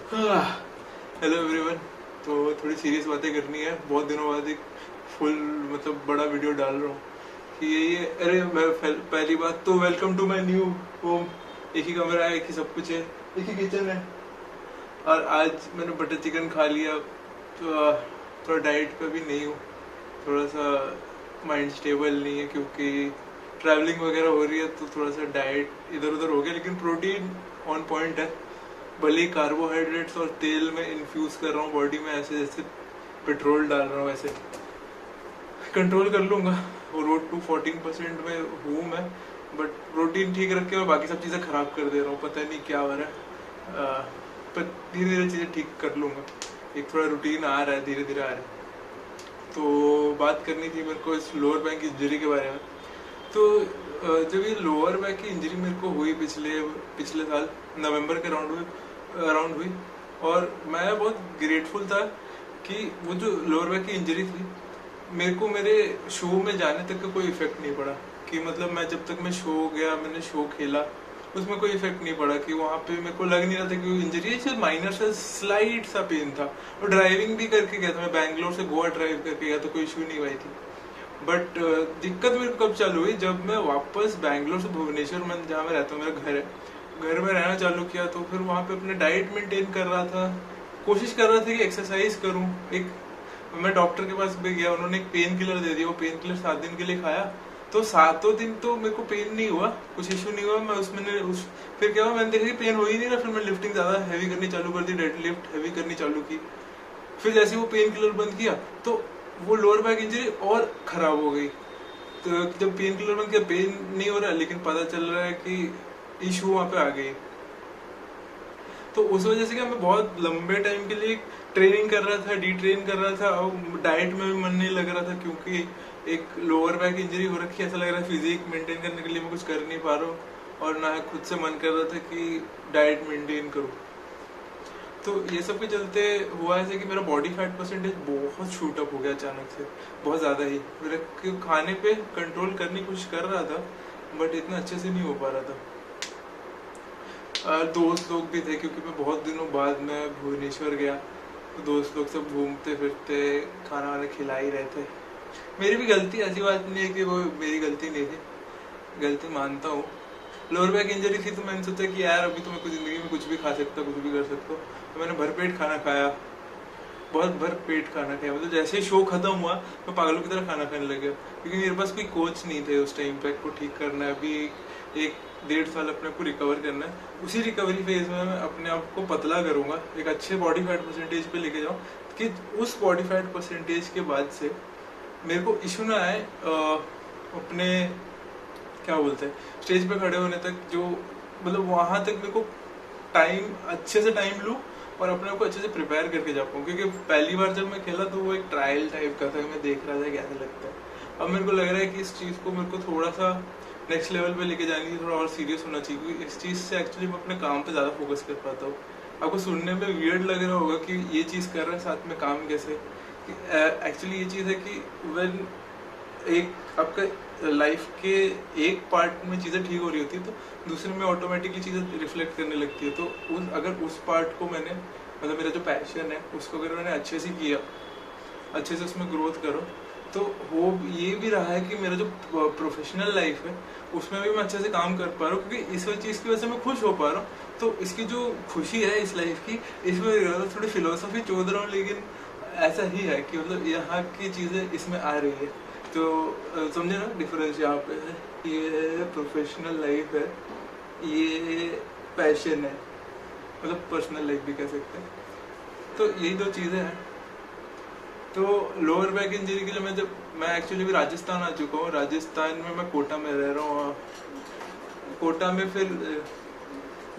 Hello everyone. तो थोड़ी serious बातें करनी है, बहुत दिनों बाद एक फुल मतलब बड़ा वीडियो डाल रहा हूँ कि ये अरे मैं पहली बात तो welcome to my new home. एक ही कमरा है, एक ही सब कुछ है, एक ही किचन है। और आज मैंने बटर चिकन खा लिया, तो थोड़ा डाइट पे भी नहीं हूँ, थोड़ा सा माइंड स्टेबल नहीं है क्योंकि ट्रैवलिंग वगैरह हो रही है, तो थोड़ा सा डाइट इधर उधर हो गया। लेकिन प्रोटीन ऑन पॉइंट है, भले ही कार्बोहाइड्रेट्स और तेल में इन्फ्यूज कर रहा हूँ बॉडी में, ऐसे जैसे पेट्रोल डाल रहा हूँ, ऐसे कंट्रोल कर लूंगा। वो रोड टू 14% में हूँ मैं, बट प्रोटीन ठीक रख के मैं बाकी सब चीज़ें खराब कर दे रहा हूँ, पता नहीं क्या हो रहा है। पर धीरे धीरे चीज़ें ठीक कर लूंगा, एक थोड़ा रूटीन आ रहा है, धीरे धीरे आ रहा है। तो बात करनी थी मेरे को इस लोअर बैक इंजरी के बारे में। तो जब ये लोअर बैक की इंजरी मेरे को हुई पिछले साल नवंबर के अराउंड हुई, और मैं बहुत ग्रेटफुल था कि वो जो लोअर बैक की इंजरी थी, मेरे को मेरे शो में जाने तक का कोई इफेक्ट नहीं पड़ा। कि मतलब मैं जब तक मैं शो गया, मैंने शो खेला, उसमें कोई इफेक्ट नहीं पड़ा। कि वहाँ पे मेरे को लग नहीं रहा था कि इंजरी है, सिर्फ माइनर सा स्लाइट सा पेन था। और ड्राइविंग भी करके गया था, मैं बैंगलोर से गोवा ड्राइव करके गया, तो कोई इशू नहीं हुई थी। बट दिक्कत मेरे को कब चालू हुई, जब मैं वापस बैंगलोर से भुवनेश्वर में, जहाँ मैं रहता हूँ, मेरा घर है, घर में रहना चालू किया। तो फिर वहाँ पे अपने डाइट मेंटेन कर रहा था, कोशिश कर रहा था कि एक्सरसाइज करूँ। एक मैं डॉक्टर के पास भी गया, उन्होंने एक पेन किलर दे दिया, वो पेन किलर 7 दिन के लिए खाया। तो 7 दिन तो मेरे को पेन नहीं हुआ, कुछ इशू नहीं हुआ। मैं फिर क्या हुआ, मैंने देखा कि पेन हो ही नहीं रहा। फिर मैं लिफ्टिंग ज्यादा हैवी करनी चालू कर दी, डेड लिफ्ट हैवी करनी चालू की। फिर जैसे वो पेन किलर बंद किया, तो वो लोअर बैक इंजरी और खराब हो गई। तो जब पेन किलर बंद किया, पेन नहीं हो रहा, लेकिन पता चल रहा है कि इशू वहां पे आ गई। तो उस वजह से क्या, मैं बहुत लंबे टाइम के लिए ट्रेनिंग कर रहा था, डी-ट्रेन कर रहा था, और डाइट में भी मन नहीं लग रहा था क्योंकि एक लोअर बैक इंजरी हो रखी है। ऐसा लग रहा है फिजिक मेंटेन करने के लिए मैं कुछ कर नहीं पा रहा हूँ, और ना खुद से मन कर रहा था कि डाइट मेंटेन करूँ। तो ये सब के चलते हुआ ऐसे कि मेरा बॉडी फैट परसेंटेज बहुत शूट अप हो गया अचानक से, बहुत ज़्यादा ही। मेरे खाने पे कंट्रोल करने की कोशिश कर रहा था, बट इतना अच्छे से नहीं हो पा रहा था। दोस्त लोग भी थे, क्योंकि मैं बहुत दिनों बाद मैं भुवनेश्वर गया, तो दोस्त लोग सब घूमते फिरते खाना वाना खिला ही रहे थे। मेरी भी गलती, ऐसी बात नहीं है कि वो मेरी गलती नहीं थी, गलती मानता हूँ। लोअर बैक इंजरी थी, तो मैंने सोचा कि यार अभी तो मैं कुछ जिंदगी में कुछ भी खा सकता, कुछ भी कर सकता हूँ। तो मैंने भरपेट खाना खाया, बहुत भर पेट खाना खाया। मतलब जैसे ही शो खत्म हुआ, मैं पागलों की तरह खाना खाने लग गया, क्योंकि मेरे पास कोई कोच नहीं थे उस टाइम पे को ठीक करना है। अभी 1-1.5 साल अपने को रिकवर करना है। उसी रिकवरी फेज में मैं अपने आप को पतला करूंगा, एक अच्छे बॉडी फैट परसेंटेज पे लेके जाऊँ, कि उस बॉडी फैट परसेंटेज के बाद से मेरे को इशू ना आए अपने क्या बोलते हैं स्टेज पे खड़े होने तक। जो मतलब वहां तक मेरे को टाइम अच्छे से टाइम लूँ और अपने आप को अच्छे से प्रिपेयर करके जा पाऊँ। क्योंकि पहली बार जब मैं खेला, तो वो एक ट्रायल टाइप का था, मैं देख रहा था कैसा लगता है। अब मेरे को लग रहा है कि इस चीज़ को मेरे को थोड़ा सा नेक्स्ट लेवल पे लेके जाने की, थोड़ा और सीरियस होना चाहिए, क्योंकि इस चीज़ से एक्चुअली मैं अपने काम पे ज़्यादा फोकस कर पाता हूँ। आपको सुनने में वियर्ड लग रहा होगा कि ये चीज़ कर रहा है, साथ में काम कैसे। एक्चुअली ये चीज़ है कि वेन एक आपका लाइफ के एक पार्ट में चीज़ें ठीक हो रही होती है, तो दूसरे में ऑटोमेटिकली चीज़ें रिफ्लेक्ट करने लगती है। तो अगर उस पार्ट को मैंने, मतलब मेरा जो पैशन है उसको अगर मैंने अच्छे से किया, अच्छे से उसमें ग्रोथ करो, तो हो ये भी रहा है कि मेरा जो प्रोफेशनल लाइफ है उसमें भी मैं अच्छे से काम कर पा रहा हूँ, क्योंकि इस चीज़ की वजह से मैं खुश हो पा रहा हूँ। तो इसकी जो खुशी है इस लाइफ की, इसमें थोड़ी फिलोसफी चोद रहा हूँ, लेकिन ऐसा ही है कि मतलब यहाँ की चीज़ें इसमें आ रही है। तो समझे ना डिफरेंस यहाँ पे है, ये प्रोफेशनल लाइफ है, ये पैशन है, मतलब पर्सनल लाइफ भी कह सकते हैं। तो यही दो चीज़ें हैं। तो लोअर बैक इंजरी के लिए मैं एक्चुअली भी राजस्थान आ चुका हूँ। राजस्थान में मैं कोटा में रह रहा हूँ। कोटा में फिर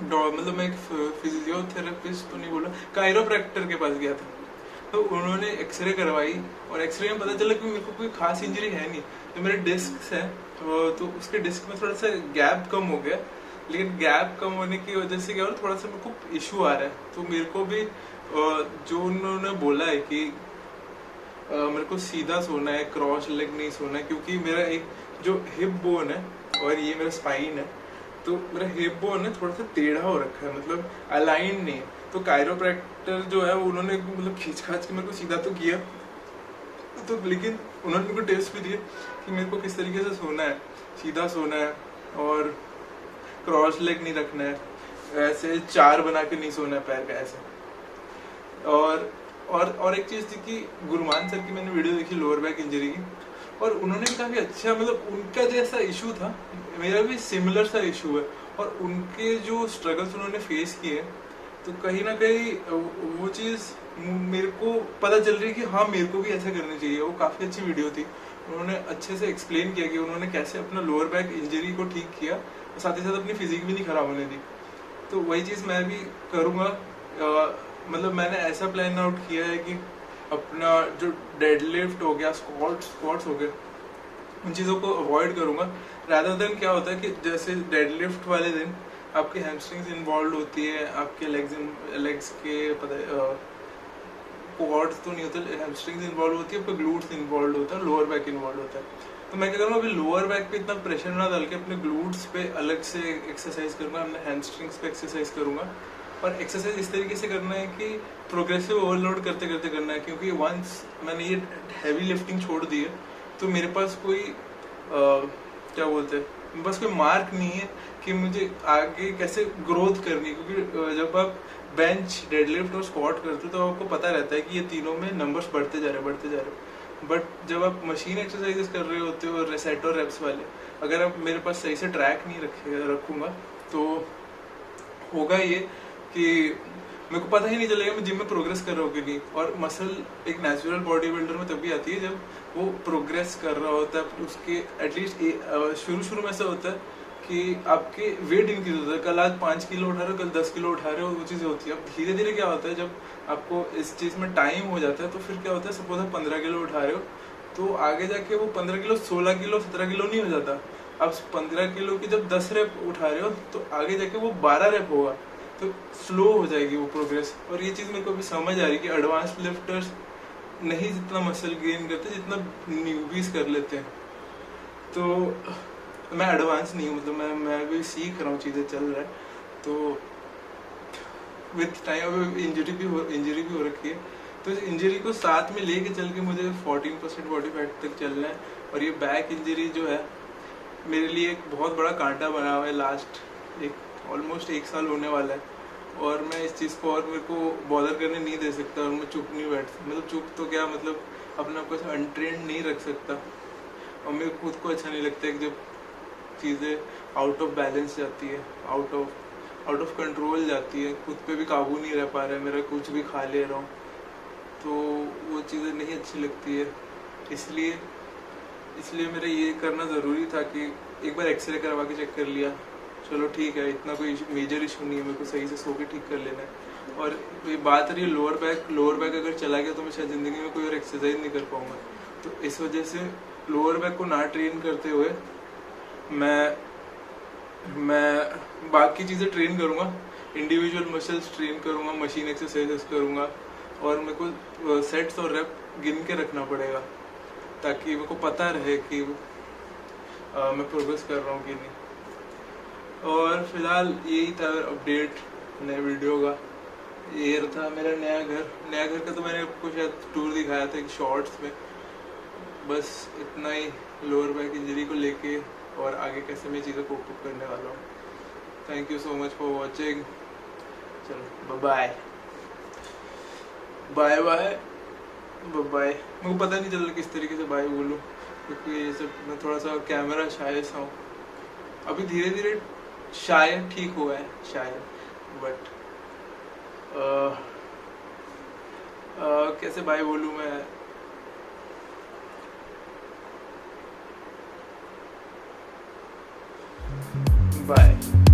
मतलब मैं एक फिजियोथेरेपिस्ट तो नहीं बोला, कायरोप्रैक्टर के पास गया था। तो उन्होंने एक्सरे करवाई, और एक्सरे में पता चला कि मेरे को कोई खास इंजरी है नहीं। तो मेरे डिस्क है, तो उसके डिस्क में थोड़ा सा गैप कम हो गया, लेकिन गैप कम होने की वजह से क्या हो, थोड़ा सा मेरे को इशू आ रहा है। तो मेरे को भी जो उन्होंने बोला है कि मेरे को सीधा सोना है, क्रॉस लेग नहीं सोना है, क्योंकि मेरा एक जो हिप बोन है और ये मेरा स्पाइन है, तो मेरा हिप बोन है थोड़ा सा टेढ़ा हो रखा है, मतलब अलाइन नहीं है। तो कायरोप्रैक्टर जो है उन्होंने मतलब खींच खाच के मेरे को सीधा तो किया, तो लेकिन उन्होंने मेरे को टिप्स भी दिए कि मेरे को किस तरीके से सोना है, सीधा सोना है और क्रॉस लेग नहीं रखना है, ऐसे 4 बना के नहीं सोना है पैर का ऐसे। और एक चीज़ थी कि गुरमान सर की मैंने वीडियो देखी लोअर बैक इंजरी की, और उन्होंने भी काफ़ी अच्छा, मतलब उनका जैसा इशू था मेरा भी सिमिलर सा इशू है, और उनके जो स्ट्रगल्स उन्होंने फेस किए, तो कहीं ना कहीं वो चीज़ मेरे को पता चल रही है कि हाँ मेरे को भी ऐसा करना चाहिए। वो काफ़ी अच्छी वीडियो थी, उन्होंने अच्छे से एक्सप्लेन किया कि उन्होंने कैसे अपना लोअर बैक इंजरी को ठीक किया और साथ ही साथ अपनी फिजिक भी नहीं खराब होने दी। तो वही चीज़ मैं भी करूँगा। मतलब मैंने ऐसा प्लान आउट किया है कि अपना जो डेडलिफ्ट हो गया, स्क्वाट्स हो गए, उन चीज़ों को अवॉइड करूँगा। रादर देन क्या होता है कि जैसे डेडलिफ्ट वाले दिन आपके हैमस्ट्रिंग्स इन्वॉल्व होती है, आपके लेग्स के क्वाड्स तो नहीं होते, हैमस्ट्रिंग्स इन्वॉल्व होती है, आपका ग्लूट्स इन्वॉल्व होता है, लोअर बैक इन्वॉल्व होता है। तो मैं क्या करूँगा, अभी लोअर बैक पे इतना प्रेशर ना डाल के अपने ग्लूट्स पे अलग से एक्सरसाइज करूँगा, अपने हैमस्ट्रिंग्स पे एक्सरसाइज करूँगा। और एक्सरसाइज इस तरीके से करना है कि प्रोग्रेसिव ओवरलोड करते करते करना है, क्योंकि वंस मैंने ये हैवी लिफ्टिंग छोड़ दी है तो मेरे पास कोई क्या बोलते हैं, मेरे पास कोई मार्क नहीं है कि मुझे आगे कैसे ग्रोथ करनी है। क्योंकि जब आप बेंच, डेडलिफ्ट और स्क्वाट करते हो तो आपको पता रहता है कि ये तीनों में नंबर्स बढ़ते जा रहे हैं। बट जब आप मशीन एक्सरसाइजेस कर रहे होते हो, सेट और रेप्स वाले, अगर आप मेरे पास सही से ट्रैक नहीं रखूँगा तो होगा ये कि मेरे को पता ही नहीं चलेगा मैं जिम में प्रोग्रेस कर रहा हूँ कि नहीं। और मसल एक नेचुरल बॉडी बिल्डर में तभी आती है जब वो प्रोग्रेस कर रहा होता है। उसके एटलीस्ट शुरू में ऐसा होता है कि आपके वेट इंक्रीज होता है। कल आज 5 किलो उठा रहे हो, कल 10 किलो उठा रहे हो, वो चीज़ होती है। अब धीरे धीरे क्या होता है, जब आपको इस चीज़ में टाइम हो जाता है तो फिर क्या होता है, सपोज आप 15 किलो उठा रहे हो तो आगे जाके वो 15 किलो 16 किलो 17 किलो नहीं हो जाता। अब 15 किलो की जब 10 रेप उठा रहे हो तो आगे जाके वो 12 रेप होगा, तो स्लो हो जाएगी वो प्रोग्रेस। और ये चीज़ मेरे को भी समझ आ रही है कि एडवांस लिफ्टर्स नहीं जितना मसल गेन करते जितना न्यूबीज कर लेते हैं। तो मैं एडवांस नहीं हूँ, मतलब मैं भी सीख रहा हूँ, चीज़ें चल रहा है। तो विथ टाइम अब इंजरी भी हो रखी है, तो इस इंजरी को साथ में लेके चल के मुझे 14% बॉडी फैट तक चलना है। और ये बैक इंजरी जो है मेरे लिए एक बहुत बड़ा कांटा बना हुआ है। लास्ट ऑलमोस्ट 1 साल होने वाला है और मैं इस चीज़ को और मेरे को बॉदर करने नहीं दे सकता। और मैं चुप नहीं बैठ, मतलब चुप तो क्या, मतलब अपने आप को अनट्रेंड नहीं रख सकता। और मेरे खुद को अच्छा नहीं लगता है कि जब चीज़ें आउट ऑफ बैलेंस जाती है, आउट ऑफ कंट्रोल जाती है, खुद पे भी काबू नहीं रह पा रहा है मेरा, कुछ भी खा ले रहा हूँ, तो वो चीज़ें नहीं अच्छी लगती है। इसलिए मेरा ये करना ज़रूरी था कि एक बार एक्सरे करवा के चेक कर लिया, चलो ठीक है, इतना कोई मेजर इशू नहीं है, मेरे को सही से सो के ठीक कर लेना है। और ये बात रही लोअर बैक अगर चला गया तो मैं शायद ज़िंदगी में कोई और एक्सरसाइज नहीं कर पाऊँगा। तो इस वजह से लोअर बैक को ना ट्रेन करते हुए मैं बाकी चीज़ें ट्रेन करूँगा, इंडिविजुअल मसल्स ट्रेन करूँगा, मशीन एक्सरसाइजेस करूँगा। और मेरे को सेट्स और रेप गिन के रखना पड़ेगा ताकि मेरे को पता रहे कि मैं प्रोग्रेस कर रहा हूँ कि नहीं। और फिलहाल यही था अपडेट नए वीडियो का। ये था मेरा नया घर का, तो मैंने आपको शायद टूर दिखाया था एक शॉर्ट्स में। बस इतना ही लोअर बैक इंजरी को लेके और आगे कैसे मैं चीज़ें कोप अप करने वाला हूँ। Thank you so much for watching. चलो बाय बाय। मेरे को पता नहीं चल रहा किस तरीके से बाय बोलूँ, क्योंकि ये सब मैं थोड़ा सा कैमरा शाय सा हूँ। अभी धीरे धीरे शायद ठीक हुआ है शायद, बट कैसे बाय बोलूँ मैं। बाय।